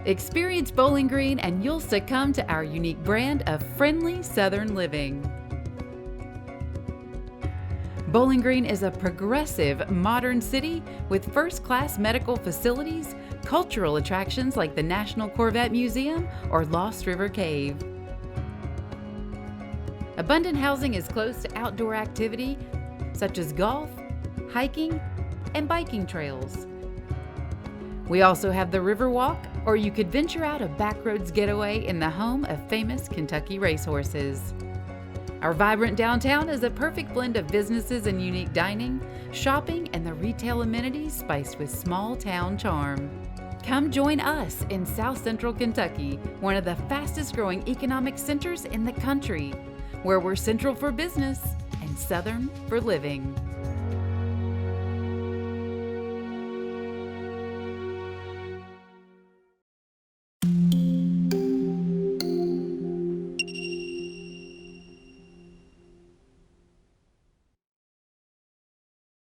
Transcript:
Experience Bowling Green and you'll succumb to our unique brand of friendly Southern living. Bowling Green is a progressive, modern city with first-class medical facilities, cultural attractions like the National Corvette Museum or Lost River Cave. Abundant housing is close to outdoor activity such as golf, hiking, and biking trails. We also have the Riverwalk, or you could venture out a backroads getaway in the home of famous Kentucky racehorses. Our vibrant downtown is a perfect blend of businesses and unique dining, shopping, and the retail amenities spiced with small town charm. Come join us in South Central Kentucky, one of the fastest growing economic centers in the country, where we're central for business and Southern for living.